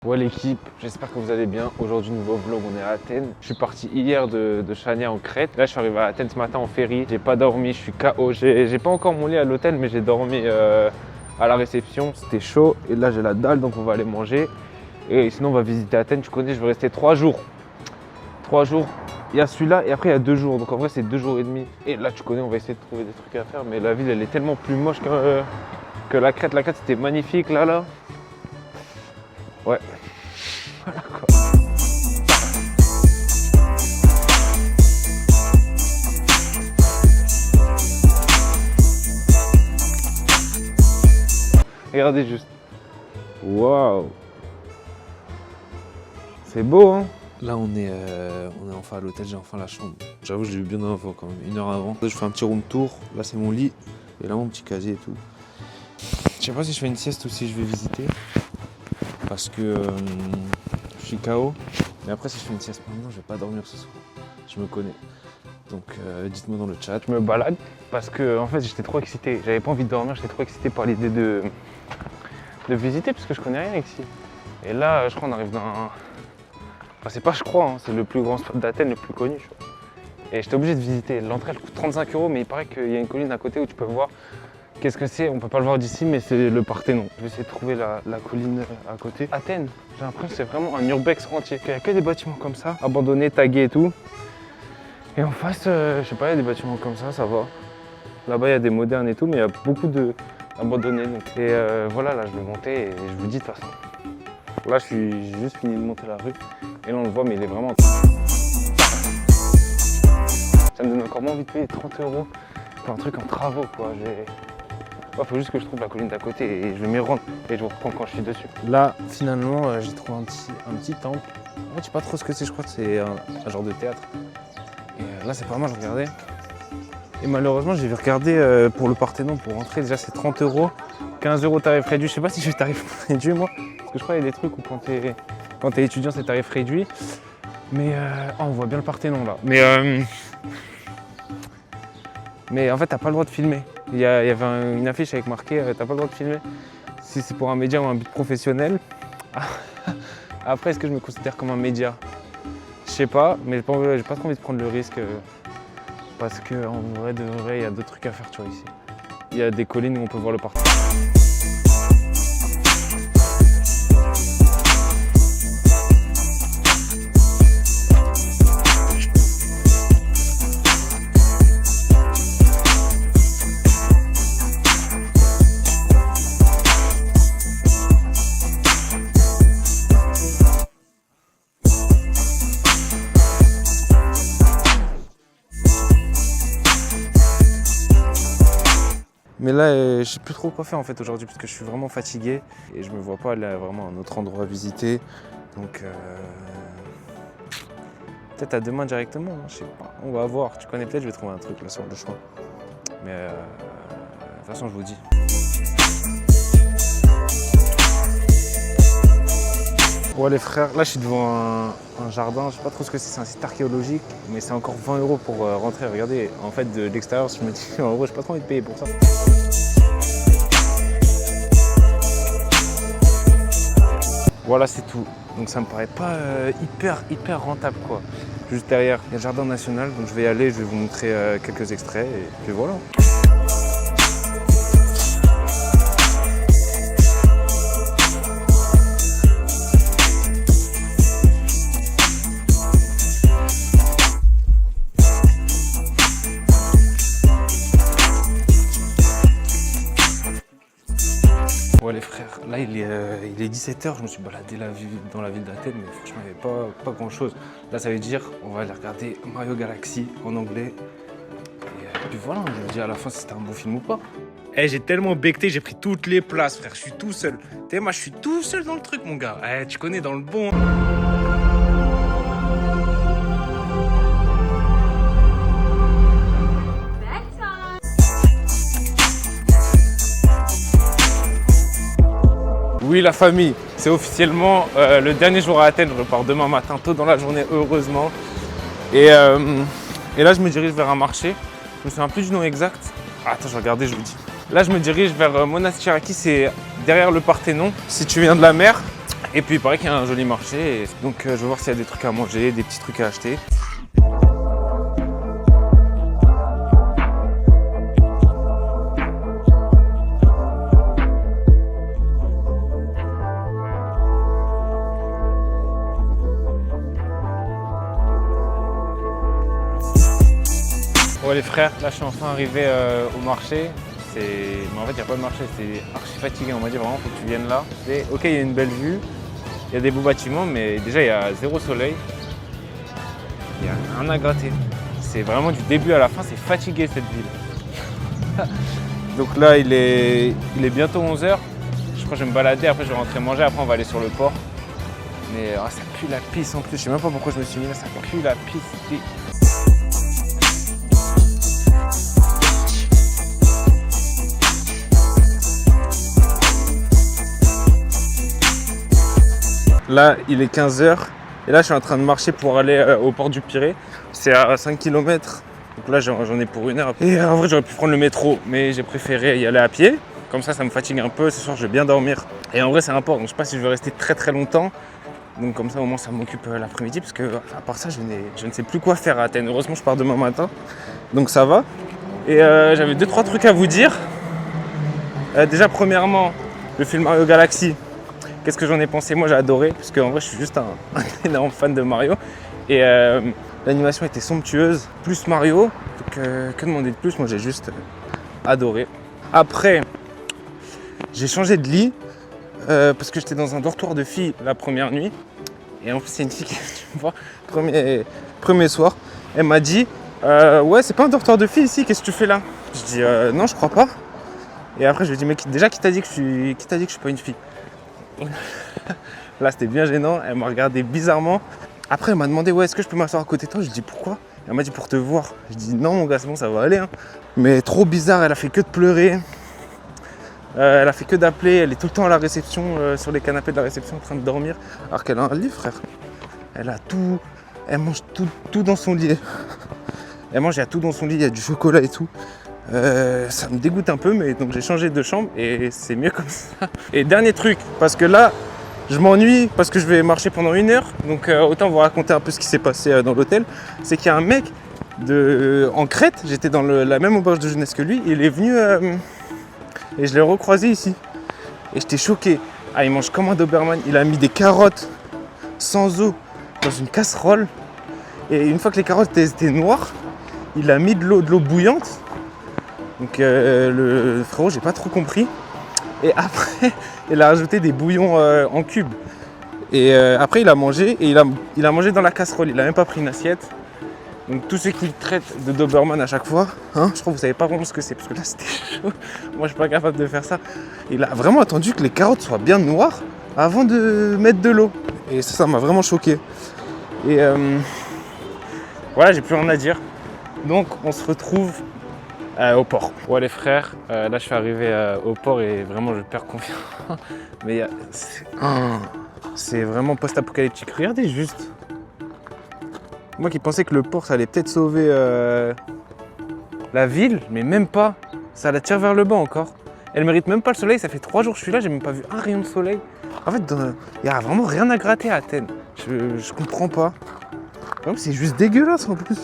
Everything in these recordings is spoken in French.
Ouais l'équipe, j'espère que vous allez bien. Aujourd'hui nouveau vlog, on est à Athènes. Je suis parti hier de Chania en Crète. Là je suis arrivé à Athènes ce matin en ferry. J'ai pas dormi, je suis KO. J'ai pas encore mon lit à l'hôtel mais j'ai dormi à la réception. C'était chaud et là j'ai la dalle donc on va aller manger. Et sinon on va visiter Athènes, tu connais, je vais rester 3 jours. 3 jours, il y a celui-là et après il y a 2 jours. Donc en vrai c'est 2 jours et demi. Et là tu connais, on va essayer de trouver des trucs à faire. Mais la ville elle est tellement plus moche que la Crète. La Crète c'était magnifique là. Ouais. Voilà quoi. Regardez juste. Waouh. C'est beau hein. Là on est enfin à l'hôtel, j'ai enfin la chambre. J'avoue je l'ai eu bien avant quand même, 1 heure avant. Là, je fais un petit room tour, là c'est mon lit et là mon petit casier et tout. Je sais pas si je fais une sieste ou si je vais visiter. Parce que je suis KO. Mais après si je fais une sieste maintenant, je vais pas dormir ce soir. Je me connais. Donc dites-moi dans le chat. Je me balade parce que en fait j'étais trop excité. J'avais pas envie de dormir, j'étais trop excité par l'idée de visiter parce que je connais rien ici. Et là je crois qu'on arrive dans un... Enfin c'est pas je crois, hein, c'est le plus grand spot d'Athènes, le plus connu. Et j'étais obligé de visiter. L'entrée elle coûte 35 €, mais il paraît qu'il y a une colline à côté où tu peux voir. Qu'est-ce que c'est? On peut pas le voir d'ici, mais c'est le Parthénon. Je vais essayer de trouver la colline à côté. Athènes, j'ai l'impression que c'est vraiment un urbex entier. Il n'y a que des bâtiments comme ça, abandonnés, tagués et tout. Et en face, je sais pas, il y a des bâtiments comme ça va. Là-bas, il y a des modernes et tout, mais il y a beaucoup d'abandonnés. Et voilà, là, je vais monter et je vous dis de toute façon. Là, j'ai juste fini de monter la rue. Et là, on le voit, mais il est vraiment... Ça me donne encore moins envie de payer 30 € pour un truc en travaux, quoi. Il faut juste que je trouve la colline d'à côté et je vais m'y rendre et je vous reprends quand je suis dessus. Là, finalement, j'ai trouvé un petit temple. En fait, je sais pas trop ce que c'est, je crois que c'est un genre de théâtre. Et là, c'est pas mal, je regardais. Et malheureusement, j'ai regardé pour le Parthénon, pour rentrer, déjà c'est 30 €, 15 € tarif réduit. Je sais pas si je fais tarif réduit, moi, parce que je crois qu'il y a des trucs où quand t'es étudiant, c'est tarif réduit. Mais on voit bien le Parthénon là. Mais en fait, t'as pas le droit de filmer. Il y avait une affiche avec marqué t'as pas le droit de filmer si c'est pour un média ou un but professionnel. Après, est-ce que je me considère comme un média? Je sais pas, mais j'ai pas trop envie de prendre le risque parce qu'en vrai de vrai, il y a d'autres trucs à faire, tu vois, ici. Il y a des collines où on peut voir le Parthénon. Mais là, je sais plus trop quoi faire en fait aujourd'hui parce que je suis vraiment fatigué et je me vois pas aller à vraiment un autre endroit à visiter. Donc peut-être à demain directement, hein, je sais pas. On va voir. Tu connais peut-être, je vais trouver un truc là sur le chemin. Mais de toute façon, je vous dis. Ouais les frères, là je suis devant un jardin, je sais pas trop ce que c'est un site archéologique, mais c'est encore 20 € pour rentrer. Regardez, en fait de l'extérieur, je me dis en gros j'ai pas trop envie de payer pour ça. Voilà c'est tout, donc ça me paraît pas hyper rentable quoi. Juste derrière, il y a le jardin national, donc je vais y aller, je vais vous montrer quelques extraits et puis voilà. Ouais les frères, là il est 17 h, je me suis baladé dans la ville d'Athènes, mais franchement il n'y avait pas grand chose. Là ça veut dire on va aller regarder Mario Galaxy en anglais. Et puis voilà, je me dis à la fin si c'était un bon film ou pas. Eh j'ai tellement becté, j'ai pris toutes les places frère, je suis tout seul. Tu sais moi je suis tout seul dans le truc mon gars. Eh tu connais dans le bon. Oui la famille, c'est officiellement le dernier jour à Athènes, je repars demain matin tôt dans la journée heureusement. Et là je me dirige vers un marché, je me souviens plus du nom exact. Attends je vais regarder, je vous dis. Là je me dirige vers Monastiraki, c'est derrière le Parthénon. Si tu viens de la mer, Et puis il paraît qu'il y a un joli marché, et donc je vais voir s'il y a des trucs à manger, des petits trucs à acheter. Ouais les frères, là je suis enfin arrivé au marché. Mais en fait il n'y a pas de marché, c'est archi fatigué. On m'a dit vraiment faut que tu viennes là. Ok, il y a une belle vue, il y a des beaux bâtiments, mais déjà il y a zéro soleil. Il n'y a rien à gratter. C'est vraiment du début à la fin, c'est fatigué cette ville. Donc là il est bientôt 11h. Je crois que je vais me balader, après je vais rentrer manger, après on va aller sur le port. Mais ça pue la pisse en plus, je sais même pas pourquoi je me suis mis là, ça pue la pisse. Là, il est 15h et là, je suis en train de marcher pour aller au port du Pirée. C'est à 5 km, donc là, j'en ai pour 1 heure. Et en vrai, j'aurais pu prendre le métro, mais j'ai préféré y aller à pied. Comme ça me fatigue un peu. Ce soir, je vais bien dormir. Et en vrai, c'est un port, donc je sais pas si je vais rester très très longtemps. Donc comme ça, au moins, ça m'occupe l'après-midi, parce que à part ça, je ne sais plus quoi faire à Athènes. Heureusement, je pars demain matin, donc ça va. Et j'avais 2-3 trucs à vous dire. Déjà, premièrement, le film Mario Galaxy. Qu'est-ce que j'en ai pensé? Moi j'ai adoré, parce qu'en vrai je suis juste un énorme fan de Mario. Et l'animation était somptueuse, plus Mario. Donc que demander de plus? Moi j'ai juste adoré. Après, j'ai changé de lit, parce que j'étais dans un dortoir de filles la première nuit. Et en plus c'est une fille qui, tu vois, premier soir, elle m'a dit ouais c'est pas un dortoir de filles ici, qu'est-ce que tu fais là? Je dis non je crois pas. Et après je lui ai dit mais déjà qui t'a dit que je suis pas une fille? Là c'était bien gênant, elle m'a regardé bizarrement. Après elle m'a demandé ouais est-ce que je peux m'asseoir à côté de toi? Je dis pourquoi? Elle m'a dit pour te voir. Je dis non mon gars c'est bon ça va aller hein. Mais trop bizarre, elle a fait que de pleurer. Elle a fait que d'appeler, elle est tout le temps à la réception, sur les canapés de la réception en train de dormir. Alors qu'elle a un lit frère. Elle a tout, elle mange tout dans son lit. Elle mange, il y a tout dans son lit, il y a du chocolat et tout. Ça me dégoûte un peu, mais donc j'ai changé de chambre et c'est mieux comme ça. Et dernier truc, parce que là, je m'ennuie parce que je vais marcher pendant 1 heure, donc autant vous raconter un peu ce qui s'est passé dans l'hôtel. C'est qu'il y a un mec en Crète, j'étais dans la même auberge de jeunesse que lui, il est venu et je l'ai recroisé ici. Et j'étais choqué. Ah, il mange comme un Doberman, il a mis des carottes sans eau dans une casserole. Et une fois que les carottes étaient noires, il a mis de l'eau bouillante. Donc le frérot, j'ai pas trop compris. Et après, il a rajouté des bouillons en cubes. Et après, il a mangé et il a mangé dans la casserole. Il a même pas pris une assiette. Donc tous ceux qui traitent de Doberman à chaque fois, hein, je crois que vous savez pas vraiment ce que c'est parce que là c'était chaud. Moi, je suis pas capable de faire ça. Il a vraiment attendu que les carottes soient bien noires avant de mettre de l'eau. Et ça m'a vraiment choqué. Et voilà, j'ai plus rien à dire. Donc on se retrouve au port. Ouais les frères, là je suis arrivé au port et vraiment je perds confiance. Mais c'est vraiment post-apocalyptique. Regardez juste. Moi qui pensais que le port ça allait peut-être sauver la ville, mais même pas. Ça la tire vers le bas encore. Elle mérite même pas le soleil, ça fait 3 jours que je suis là, j'ai même pas vu un rayon de soleil. En fait, il y a vraiment rien à gratter à Athènes. Je comprends pas. C'est juste dégueulasse en plus.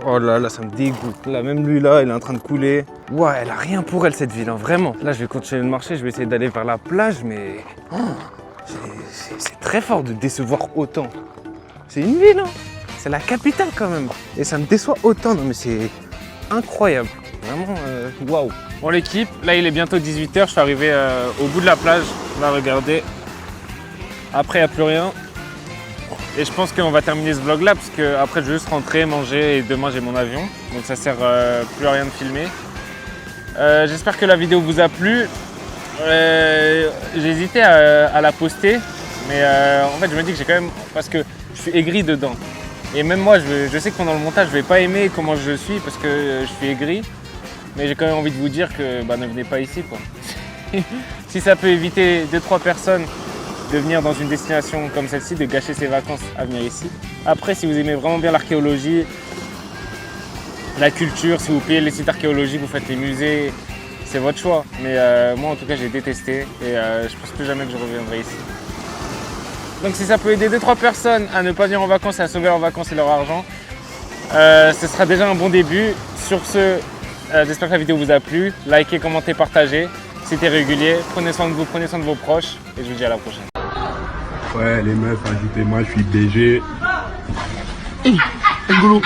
Oh là là, ça me dégoûte. Là, même lui là, il est en train de couler. Ouais, elle a rien pour elle cette ville, hein, vraiment. Là, je vais continuer de marcher, je vais essayer d'aller vers la plage, mais c'est très fort de décevoir autant. C'est une ville, hein. C'est la capitale quand même. Et ça me déçoit autant. Non mais c'est incroyable. Vraiment, waouh. Bon l'équipe, là il est bientôt 18h, je suis arrivé au bout de la plage. Là, regardez. Après, il n'y a plus rien. Et je pense qu'on va terminer ce vlog là parce que après je vais juste rentrer, manger et demain j'ai mon avion. Donc ça sert plus à rien de filmer. J'espère que la vidéo vous a plu. J'ai hésité à la poster. Mais en fait je me dis que j'ai quand même... Parce que je suis aigri dedans. Et même moi je sais que pendant le montage je vais pas aimer comment je suis parce que je suis aigri. Mais j'ai quand même envie de vous dire que ne venez pas ici quoi. Si ça peut éviter 2-3 personnes de venir dans une destination comme celle-ci, de gâcher ses vacances à venir ici. Après, si vous aimez vraiment bien l'archéologie, la culture, si vous payez les sites archéologiques, vous faites les musées, c'est votre choix. Mais moi, en tout cas, j'ai détesté et je pense plus jamais que je reviendrai ici. Donc si ça peut aider 2-3 personnes à ne pas venir en vacances et à sauver leurs vacances et leur argent, ce sera déjà un bon début. Sur ce, j'espère que la vidéo vous a plu. Likez, commentez, partagez. C'était régulier. Prenez soin de vous, prenez soin de vos proches. Et je vous dis à la prochaine. Ouais, les meufs, ajoutez-moi, je suis BG. Hey, Ngolo.